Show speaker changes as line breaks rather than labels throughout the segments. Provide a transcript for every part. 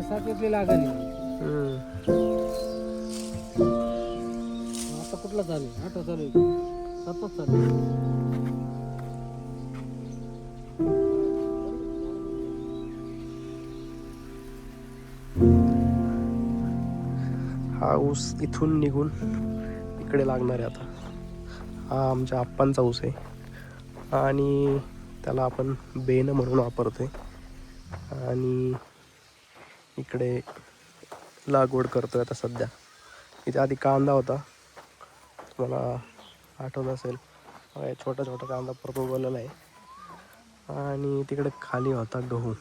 सातवीतली लागण आहे. आता कुठला चालू आहे? आठवा चालू आहे का? सातच चालू आहे.
हा ऊस इथून निघून इकडे लागणार आहे आता. हा आमच्या आप्पांचा ऊस आहे आणि त्याला आपण बेन म्हणून वापरतोय आणि इकडे लागवड करतोय आता सध्या. इथे आधी कांदा होता, तुम्हाला आठवत असेल, छोटा छोटा कांदा परत उगवलेला आहे. आणि तिकडे खाली होता गहू,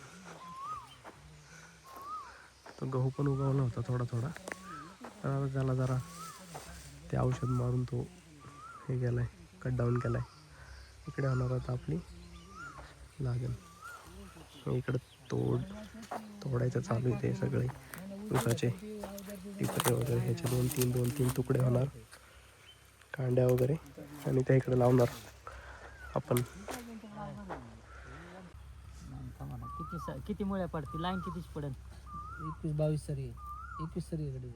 तो गहू पण उगवला होता थोडा थोडा. तर त्याला जरा ते औषध मारून तो हे केलाय, कट डाऊन केलाय. इकडे होणार आता आपली लागण. इकडे तोडायचं चालू आहे ते सगळे ऊसाचे टिपरे वगैरे, ह्याचे दोन तीन तुकडे होणार कांड्या वगैरे, आणि त्या इकडे लावणार आपण.
किती मुळ्या पडतील? लाईन कितीच पडेल?
21-22 सरी 21 सरी कडे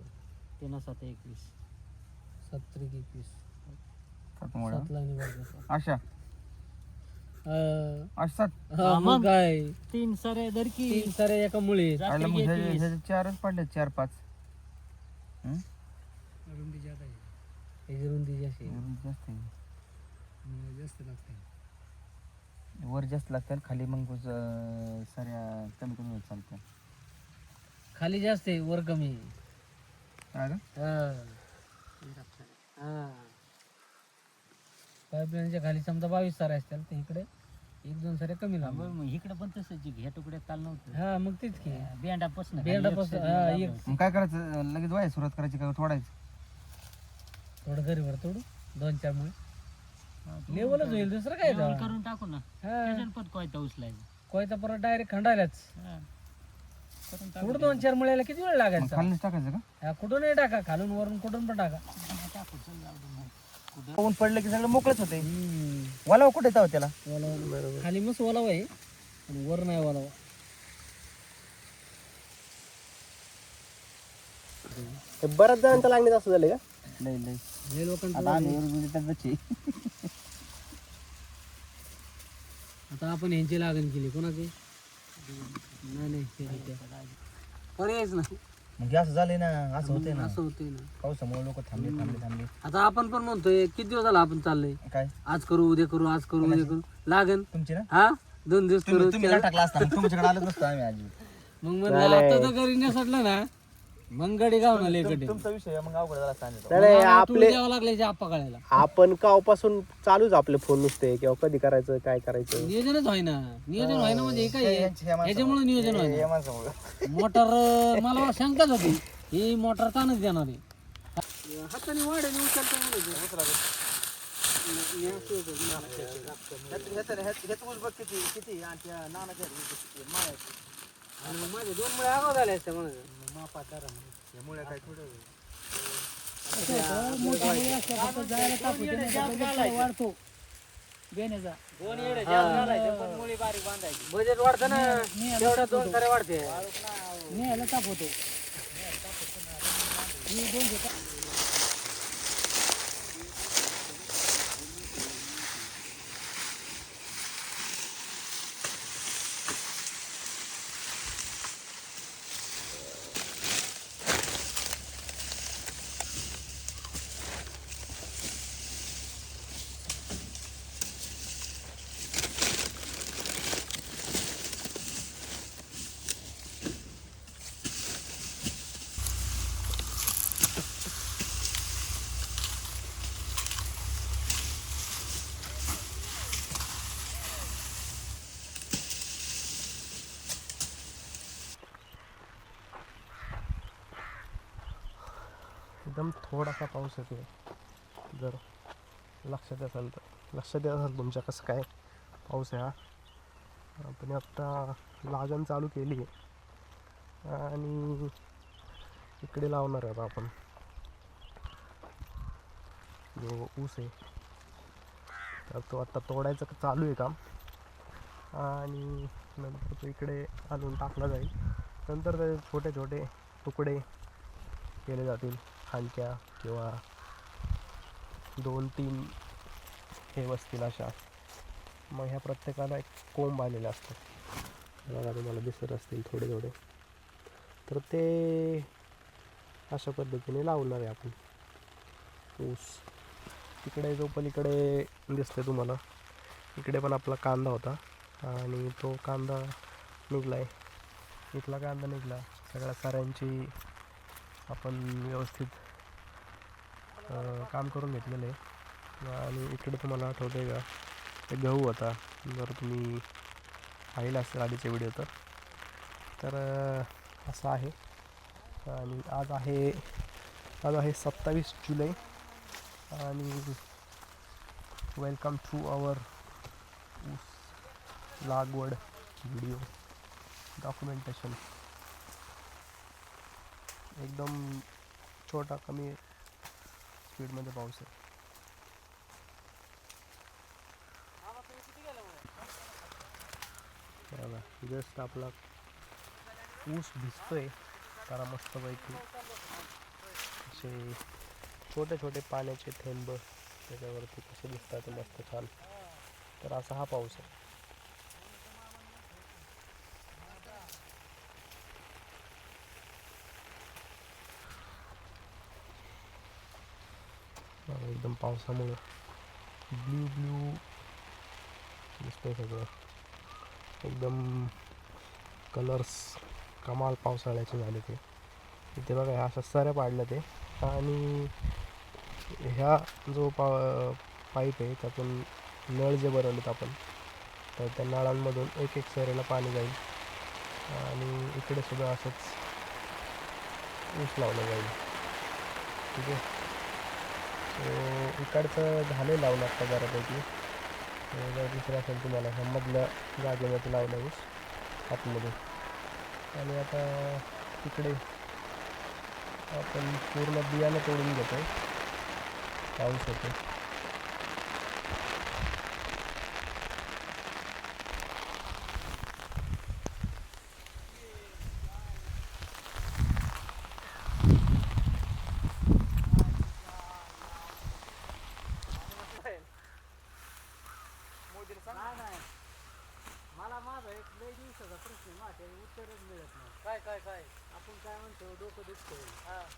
3-7-21
7-21
सात मुळ्या
7 लाईनी बघा.
अशा असतात.
मग काय
3 सरे धर की
3 सऱ्या एका मुळे.
आयला मग ह्याचे चारच पडले, 4-5.
रुंदी जास्त आहे, ह्याची रुंदी जास्त आहे.
जास्त आहे.
जास्त लागते.
वर जास्त लागतात, खाली मग साऱ्या कमी कमी होत चालतात.
खाली जास्त आहे, वर कमी आहे. पाईपलाईनच्या खाली समजा 22 साऱ्या असतील, तर इकडे 1-2 साऱ्या कमी लागतात.
मग इकडे पण तसंच ह्या तुकड्यात चाल नव्हतं.
हा मग तेच की
बेंडापासून
बेंडापासून
मग काय करायचं, लगेच व्हायला सुरुवात करायची का तोडायचं?
थोडं घरीवर तोडू 2-4 मुळे लेवलच होईल, दुसरं काय
लेवल करून टाकू ना. त्याच्यात पण कोयता उचलायचं.
कोयता परत डायरेक्ट खंडायलाच.
करून टाकू.
कुठं 2-4 मुळ्याला किती वेळ
मग
लागायचा?
खालीच टाकायचं का?
हा, कुठून नाही टाका, खालून वरून कुठून पण टाका.
ऊन पडलं की सगळं मोकळच होते. वालाव कुठे जावं त्याला?
बरोबर. खाली मस्त ओलावा आहे पण वर नाही ओलावा.
बऱ्याच जणांच्या लागणीत असं झालं का?
लय लय
हे लोकांचं
आता आम्ही त्याची
आता आपण यांची लागण केली कोणाची? नाही पर्यायच ना.
म्हणजे असं झालंय ना, असं होतंय ना.
असं होतंय ना.
पावसामुळे लोक थांबले.
आता आपण पण म्हणतोय किती दिवस झाला आपण चाललोय,
काय
आज करू उद्या करू आज करू उद्या करू. लागण
तुमची ना?
हा 2 दिवस करू.
तुम्ही टाकला असता मग तुमच्याकडे आलोच नसतो आम्ही आजी.
मग म्हणलं आता तर घरी नसटलं ना, मग गाडी गावून आले इकडे.
तुमचा विषय मग अवघड झाला सांगितलं.
नाही नाही,
आपले द्यावं लागले आप्पा काढायला.
आपण कावपासून चालूच आपले फोन नुसते, किंवा कधी करायचं काय करायचं.
नियोजनच व्हायना. नियोजन व्हायना म्हणजे हे काय आहे? ह्याच्यामुळे नियोजन
हे
व्हायना.
माणसामुळं.
मोटर मला शंकाच होती, ही मोटर ताणच देणार आहे. हाताने वाढेल उचलता माझे 2 मुळे आगाव झाले असते म्हणून वाढतो. बजेट वाढतं ना, तेवढा 2 सारे वाढते. न्यायला ताप होतो.
एकदम थोडासा पाऊस येतोय. जर लक्षात असेल तुमच्या कसं काय पाऊस आहे हा. आपण आत्ता लागण चालू केली आहे आणि इकडे लावणार आहे आता आपण जो ऊस आहे, तर तो आत्ता तोडायचं चालू आहे काम, आणि नंतर तो इकडे आणून टाकला जाईल नंतर त्याचे छोटे छोटे तुकडे केले जातील खांडक्या किंवा 2-3 हे बसतील अशा. मग ह्या प्रत्येकाला एक कोंब आलेले असतात बघा, तुम्हाला दिसत असतील थोडे थोडे. तर ते अशा पद्धतीने लावणार आहे आपण ऊस. तिकडे जो पलीकडे दिसते तुम्हाला, इकडे पण आपला कांदा होता आणि तो कांदा निघला आहे. इथला कांदा निघला. सगळ्या साऱ्यांची आपण व्यवस्थित काम करून घेतलेलं आहे. आणि इकडे तुम्हाला आठवतं आहे का, ते गहू होता, जर तुम्ही पाहिलं असेल आधीचे व्हिडिओ तर असं आहे. आणि आज आहे 27 जुलै आणि वेलकम टू आवर ऊस लागवड व्हिडिओ डॉक्युमेंटेशन. एकदम छोटा कमी स्पीडमध्ये पाऊस आहे. बघा, जस्ट आपला ऊस भिजतोय त्याला मस्तपैकी असे छोटे छोटे पाण्याचे थेंब त्याच्यावरती कसे दिसतात ते मस्त छान. तर असा हा पाऊस आहे. एकदम पावसामुळे ब्ल्यू ब्ल्यू दिसतंय सगळं. एकदम कलर्स कमाल पावसाळ्याचे झाले ते. इथे बघा ह्या अशा सऱ्या पाडल्या ते. आणि ह्या जो पाईप आहे त्यातून नळ जे बनवलेत आपण, तर त्या नळांमधून एक एक सऱ्याला पाणी जाईल. आणि इकडे सुद्धा असंच ऊस लावलं जाईल. ठीक आहे. सो इकडचं झालं लावलं आत्ता बऱ्यापैकी. जर दुसरं असेल तुम्हाला ह्या मधल्या जागेमध्ये लावलं ऊस आतमध्ये. आणि आता तिकडे आपण पूर्ण बियाणं तोडून घेतो आहे. पाऊस होतो.
मला माझा एक लई दिवसाचा प्रश्न आहे, माझ्या उत्तरच मिळत नाही. काय आपण काय म्हणतो, डोकं दुखतंय,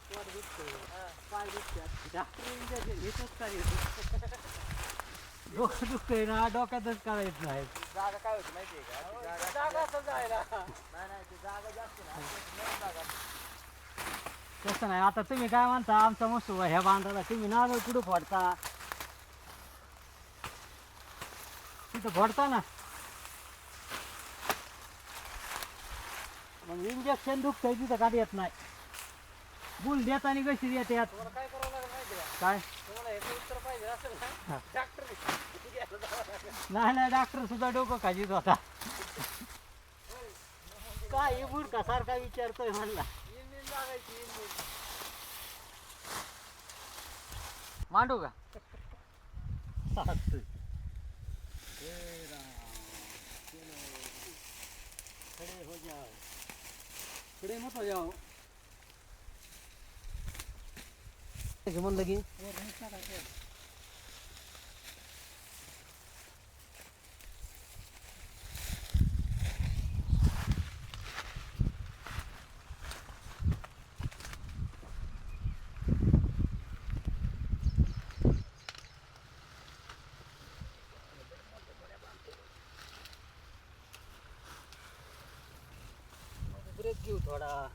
पोट दुखतंय, पाय दुखतात, डॉक्टर इंजेक्शन घेतच काय डोकं दुखतंय ना, डोक्यातच करायचं नाही.
जागा काय होती माहिती आहे का?
जागा असं जायला
नाही ती जागा जास्त ना जागा.
तसं नाही. आता तुम्ही काय म्हणता, आमचा मसूर ह्या बांधाला तुम्ही नारळ कुठं फोडता, तिथं फोडता ना. मग इंजेक्शन दुखतंय तिथं का देत नाही. बुल देताना कशी देते यात
काय करावं लागेल माहिती का?
काय
तुम्हाला ह्याचं उत्तर पाहिजे असेल ना, डॉक्टर
नाही डॉक्टर सुद्धा डोकं खाजीत होता. काय मूर्खा सारखा विचारतोय म्हणला.
इंजिन लागायची इंजिन.
मांडू का
खड़े हो जाओ, खड़े मत हो जाओ. म्हणलं की
ब्रेक घेऊ थोडा.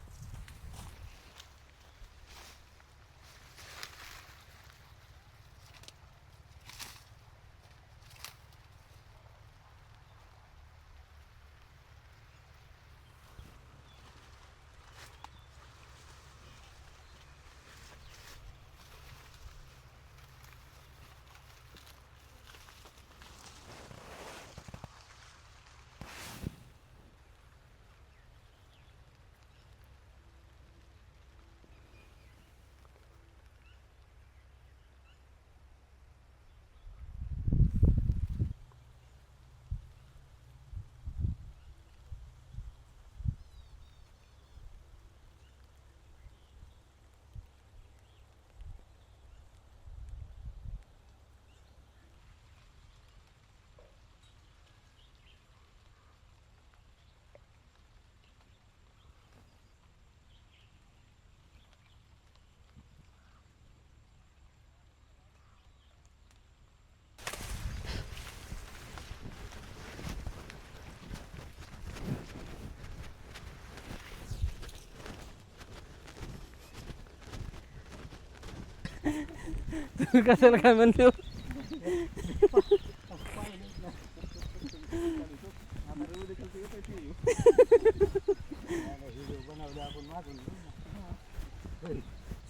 तुम्ही कशाला काय म्हणतो?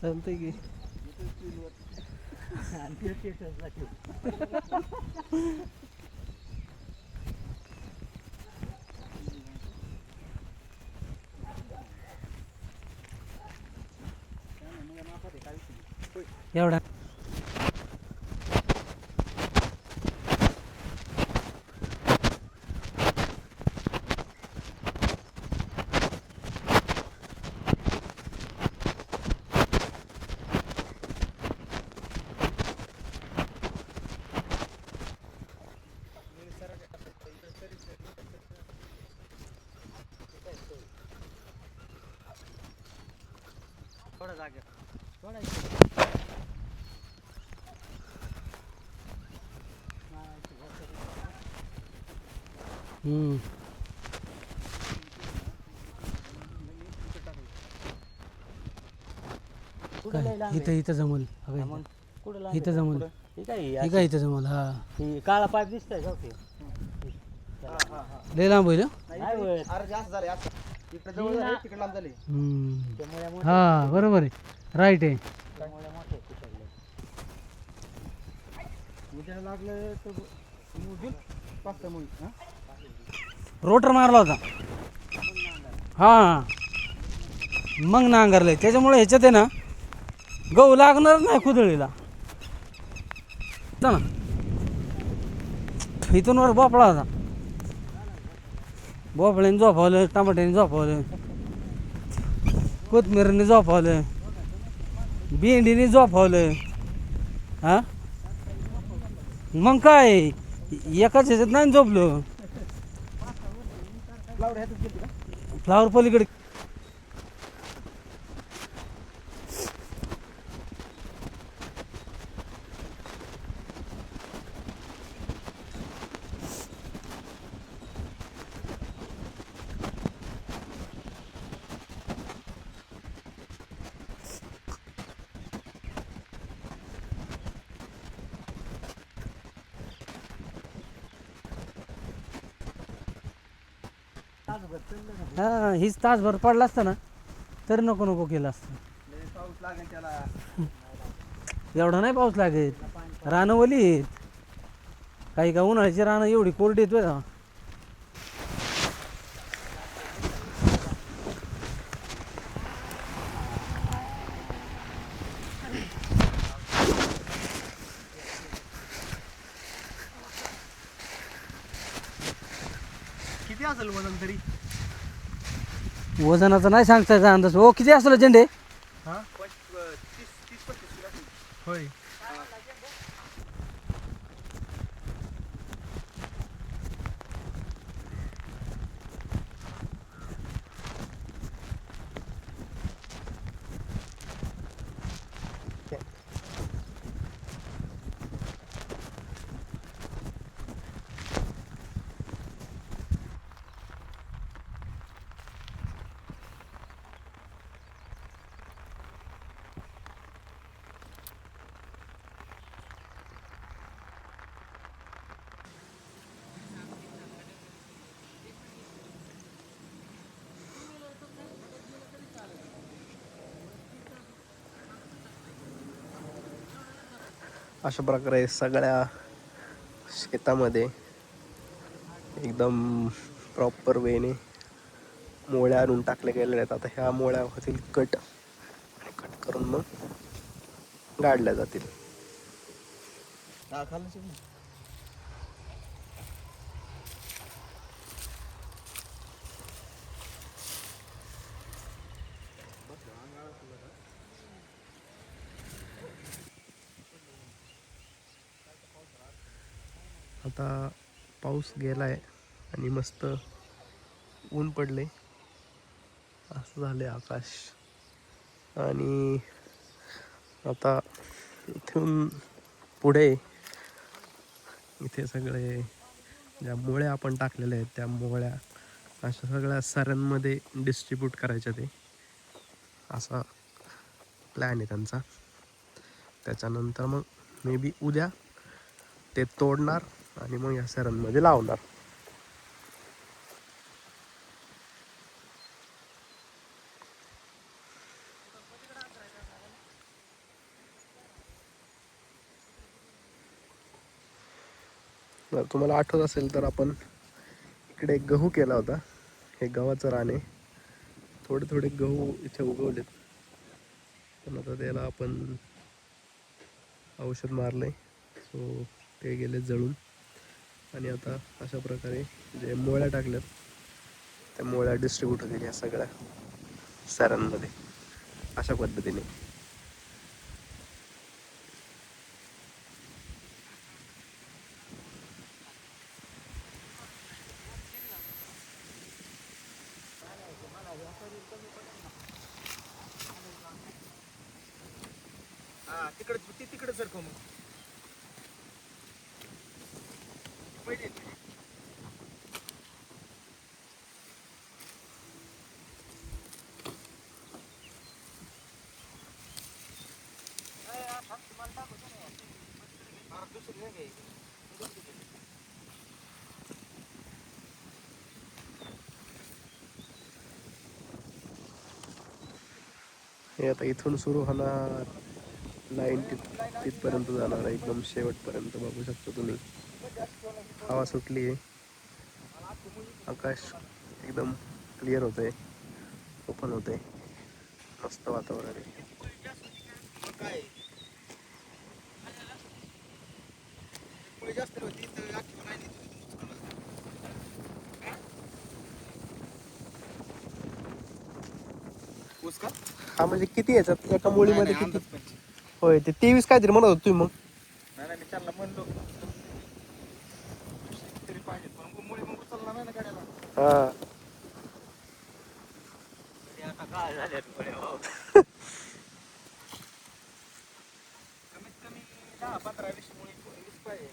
चालतंय की. एवढा
थोडा जागे थोडा
काय इथं इथं जमल.
मग कुठं
इथं जमल.
ठीक आहे
हे काय इथं जमल. हा
ही काळा पाईप दिसतोय का ओके
लय लांब होईल.
नाही होय.
अरे जास्त झाले असं इकडे जवळ झाले तिकडे लांब झाले.
त्यामुळे मोठे
हा बरोबर आहे. राईट आहे.
त्यामुळे मोठे पिकवले. उद्या लागलं तर मुजून पाच मुळी हा
रोटर मारला होता. हा मग नांगरलंय त्याच्यामुळे ह्याच्यात आहे ना गहू लागणार नाही खुदळीला. ना इथून वर भोपळा होता. भोपळ्याने झोपावलं, टमाट्याने झोपावलं, कोथमिरीने झोपावलं, भेंडीने झोपावलं. हा मग काय एकाच ह्याच्यात नाही झोपलो. फ्लावर पलीकडे हा हीच तासभर पडला असता ना तर नको नको केलं असतं.
पाऊस लागेल त्याला.
एवढा नाही पाऊस लागेल. रानं ओली आहेत. काही का उन्हाळ्याची रानं एवढी कोरडी येतोय का.
किती असेल वजन तरी.
वजनाचा नाही सांगता यायचा अंदाज. हो किती असलं झेंडे.
हा 30-35 किलो असेल. होय. अशा प्रकारे सगळ्या शेतामध्ये एकदम प्रॉपर वेने मोळ्या आणून टाकल्या गेलेल्या आहेत. आता ह्या मोळ्या होतील कट आणि कट करून मग गाडल्या जातील. आता पाऊस गेलाय आणि मस्त ऊन पडले असं झाले आकाश. आणि आता इथून पुढे इथे सगळे ज्या मोळ्या आपण टाकलेल्या आहेत त्या मोळ्या अशा सगळ्या सऱ्यांमध्ये डिस्ट्रीब्यूट करायच्या. ते असा प्लॅन आहे त्यांचा. त्याच्यानंतर मग मे बी उद्या ते तोडणार आणि मग या सरांमध्ये लावणार. जर तुम्हाला आठवत असेल तर आपण इकडे गहू केला होता. हे गव्हाचं रान आहे. थोडे थोडे गहू इथे उगवलेत, पण आता त्याला आपण औषध मारलंय, सो ते गेले जळून. आणि आता अशा प्रकारे जे मोळ्या टाकल्यात त्या मोळ्या डिस्ट्रीब्यूट होतील या सगळ्या सरांमध्ये अशा पद्धतीने.
तिकडे सरकव मग.
हे आता इथून सुरू होणार, लाईन तिथपर्यंत जाणार आहे, एकदम शेवटपर्यंत. बघू शकता तुम्ही, हवा सुटली आहे, आकाश एकदम क्लिअर होत आहे, ओपन होत आहे, मस्त वातावरण आहे. हा म्हणजे किती याच्यात एका मुळीमध्ये किती? होय, ते 23 काहीतरी म्हणत होत तुम्ही. मग
नाही मी त्यांना म्हणलो तरी पाहिजे, पण मुळे मग उचलला नाही ना गाड्याला.
हा
ते आता काय झाले
कमीत कमी 10-15-20 मुळे पाहिजे.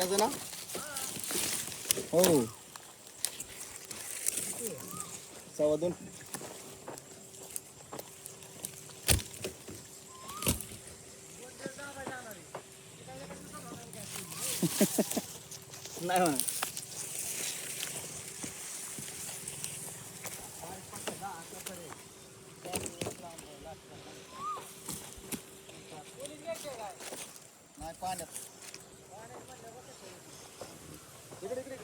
त्याचं ना हो 2.25 नाही म्हणा नाही पाण्यात इकडे इकडे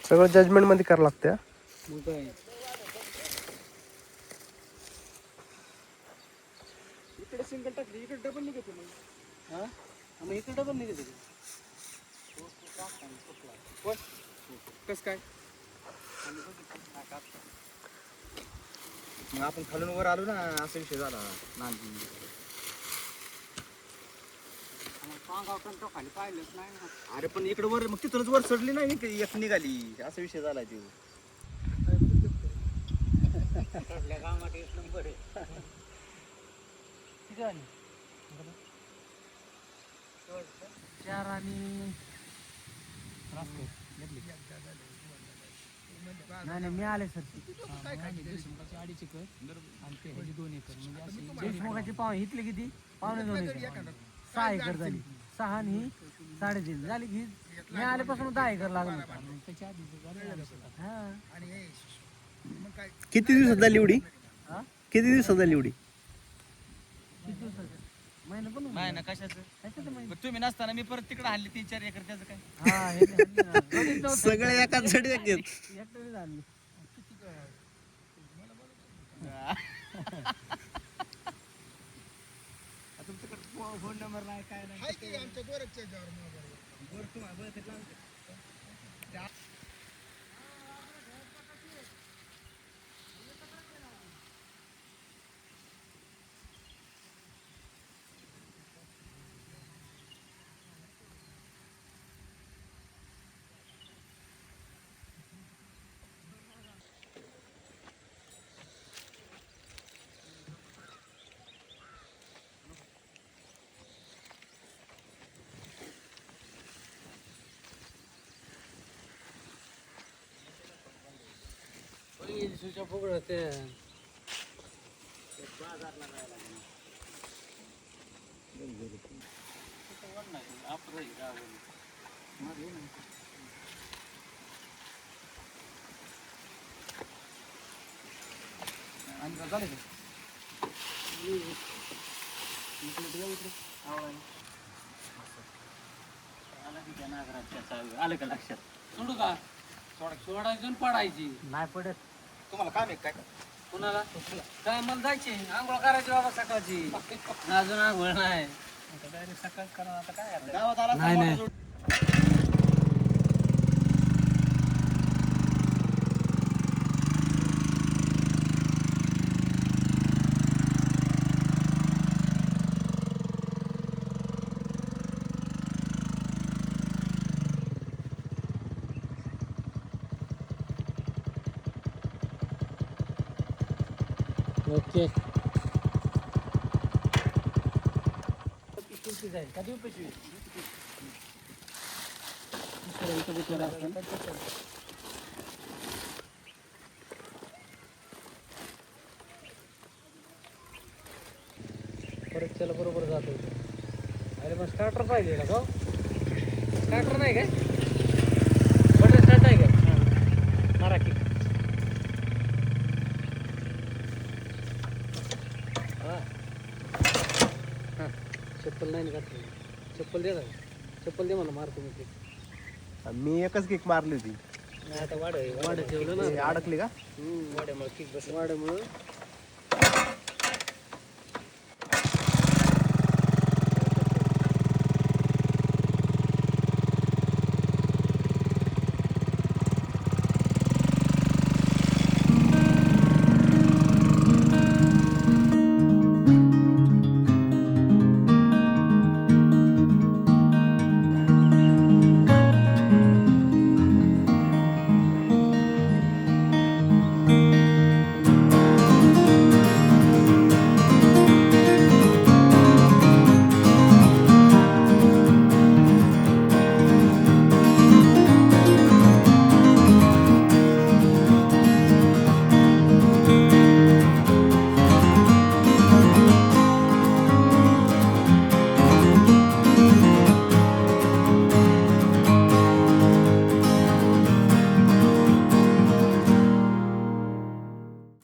सगळं जजमेंट मध्ये करावं लागतं हा.
मग काय
इकडे सिंगल टाकली इकडे डबल निघते मग
हा मग इकडे डबल निघते
कस काय
मग आपण खालून वर आलो ना असा विषय झाला नांदी
तो खाली पाहिलंच नाही ना
अरे पण इकडे वर मग तिथूनच वर चढली नाही की एक निघाली असा विषय झाला तो
आपल्या गावात एक नंबर आहे किती झाली 4 आणि नाही मी आले सर देशमुखाची पाव इथले किती 2.25 एकर 6 एकर झाली 6 आणि 3.5 झाली की मी आल्यापासून 10 एकर लागलं हा
किती दिवसात झाली एवढी
हा
किती दिवसात झाली एवढी
किती दिवसाचं महिना पण
नाही ना कशाचं
कशाचं महिना
पण तुम्ही नसताना मी परत तिकडे हल्ली 3-4 एकर त्याचं काय
हा हे हल्ली ना. रोडीच नव्हतं.
सगळे एकाच साठी
एकटं झाली
फोन नंबर नाही काय नाही
सुच्या फुगड ते
आलं का लक्षात
सोडू का सोडायची पडायची नाही पडत
तुम्हाला काम आहे काय
कुणाला काय मला जायचे आंघोळ करायची बाबा सकाळची अजून आंघोळ नाही
डायरेक्ट सकाळ करा आता काय गावात आला
नाही नाही ओके जाईल कधी पिशवी परत त्याला बरोबर जातो अरे मग स्टार्टर पाहिजे का स्टार्टर नाही काय बटन स्टार्ट नाही काय मारा की चप्पल नाही घातली चप्पल दे चप्पल दे मला मारतो मी
मी एकच किक मारली होती
नाही आता वाढ ठेवलं ना
अडकली का
वाड्यामुळे किक बस वाड्यामुळं